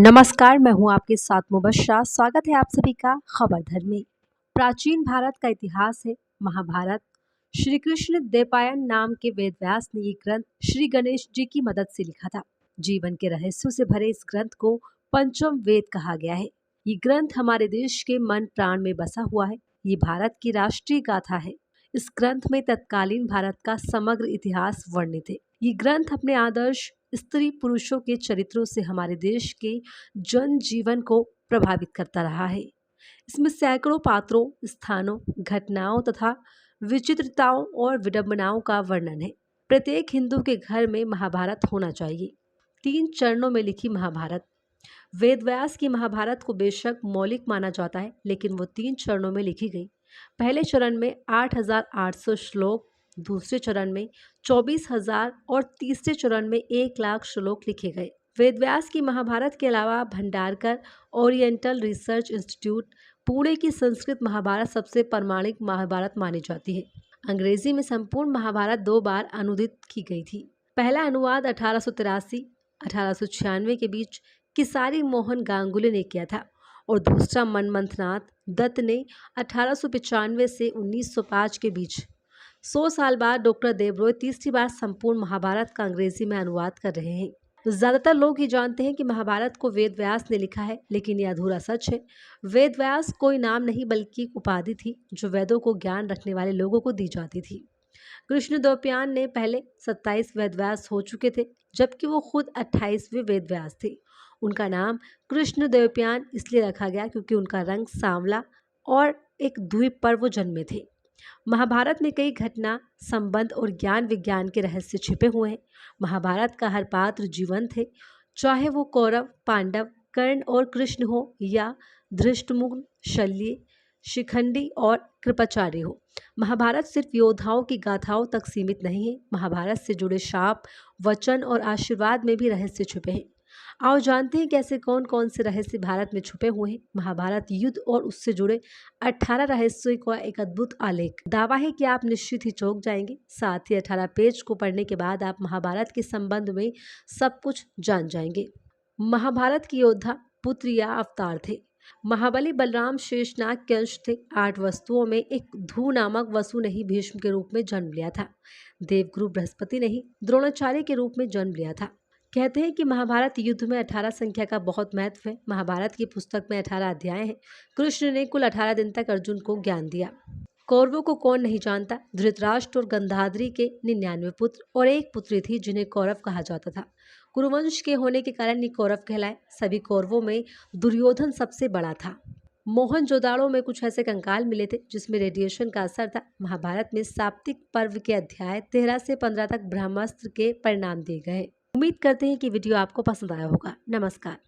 नमस्कार, मैं हूं आपके साथ मुबश्शरा। स्वागत है आप सभी का खबरधर में। प्राचीन भारत का इतिहास है महाभारत। श्री कृष्ण द्वैपायन नाम के वेद व्यास ने ये ग्रंथ श्री गणेश जी की मदद से लिखा था। जीवन के रहस्यों से भरे इस ग्रंथ को पंचम वेद कहा गया है। ये ग्रंथ हमारे देश के मन प्राण में बसा हुआ है। ये भारत की राष्ट्रीय गाथा है। इस ग्रंथ में तत्कालीन भारत का समग्र इतिहास वर्णित है। ये ग्रंथ अपने आदर्श स्त्री पुरुषों के चरित्रों से हमारे देश के जन जीवन को प्रभावित करता रहा है। इसमें सैकड़ों पात्रों, स्थानों, घटनाओं तथा विचित्रताओं और विडंबनाओं का वर्णन है। प्रत्येक हिंदू के घर में महाभारत होना चाहिए। 3 चरणों में लिखी महाभारत। वेदव्यास की महाभारत को बेशक मौलिक माना जाता है, लेकिन वो 3 चरणों में लिखी गई। पहले चरण में 8,800 श्लोक, दूसरे चरण में 24,000 और तीसरे चरण में 1,00,000 श्लोक लिखे गए। वेदव्यास की महाभारत के अलावा Bhandarkar oriental research institute Pune की संस्कृत महाभारत सबसे प्रामाणिक महाभारत मानी जाती है। अंग्रेजी में संपूर्ण महाभारत 2 बार अनुदित की गई थी। पहला अनुवाद 1883-1896 के बीच किसारी मोहन गांगुली ने किया था और दूसरा मनमंथनाथ दत्त ने 1895 से 1905 के बीच। 100 साल बाद डॉक्टर देवरॉय तीसरी बार संपूर्ण महाभारत का अंग्रेजी में अनुवाद कर रहे हैं। ज्यादातर लोग ये जानते हैं कि महाभारत को वेद व्यास ने लिखा है, लेकिन यह अधूरा सच है। वेद व्यास कोई नाम नहीं बल्कि एक उपाधि थी जो वेदों को ज्ञान रखने वाले लोगों को दी जाती थी। कृष्ण द्वैपायन ने पहले 27 वेदव्यास हो चुके थे, जबकि वो खुद 28वें वेदव्यास थे। उनका नाम कृष्ण द्वैपायन इसलिए रखा गया क्योंकि उनका रंग सांवला और एक द्वीप पर वो जन्मे थे। महाभारत में कई घटना, संबंध और ज्ञान विज्ञान के रहस्य छिपे हुए हैं। महाभारत का हर पात्र जीवंत है, चाहे वो कौरव, पांडव, कर्ण और कृष्ण हो या धृष्टद्युम्न, शल्य, शिखंडी और कृपाचार्य हो। महाभारत सिर्फ योद्धाओं की गाथाओं तक सीमित नहीं है। महाभारत से जुड़े शाप, वचन और आशीर्वाद में भी रहस्य छुपे हैं। आओ जानते हैं कैसे कौन कौन से रहस्य भारत में छुपे हुए हैं। महाभारत युद्ध और उससे जुड़े 18 रहस्यों का एक अद्भुत आलेख। दावा है कि आप निश्चित ही चौंक जाएंगे। साथ ही 18 पेज को पढ़ने के बाद आप महाभारत के संबंध में सब कुछ जान जाएंगे। महाभारत के योद्धा पुत्र या अवतार थे। महाबली बलराम शेषनाग के अंश थे। 8 वसुओं में एक धू नामक वसु ने ही भीष्म के रूप में जन्म लिया था। देवगुरु बृहस्पति ने ही द्रोणाचार्य के रूप में जन्म लिया था। कहते हैं कि महाभारत युद्ध में 18 संख्या का बहुत महत्व है। महाभारत की पुस्तक में 18 अध्याय हैं। कृष्ण ने कुल 18 दिन तक अर्जुन को ज्ञान दिया। कौरवों को कौन नहीं जानता। धृतराष्ट्र और गंधाद्री के 99 पुत्र और एक पुत्री थी जिन्हें कौरव कहा जाता था। कुरुवंश के होने के कारण ये कौरव कहलाए। सभी कौरवों में दुर्योधन सबसे बड़ा था। मोहनजोदाड़ो में कुछ ऐसे कंकाल मिले थे जिसमें रेडिएशन का असर था। महाभारत में साप्तिक पर्व के अध्याय 13 से 15 तक ब्रह्मास्त्र के परिणाम दिए गए। उम्मीद करते हैं कि वीडियो आपको पसंद आया होगा। नमस्कार।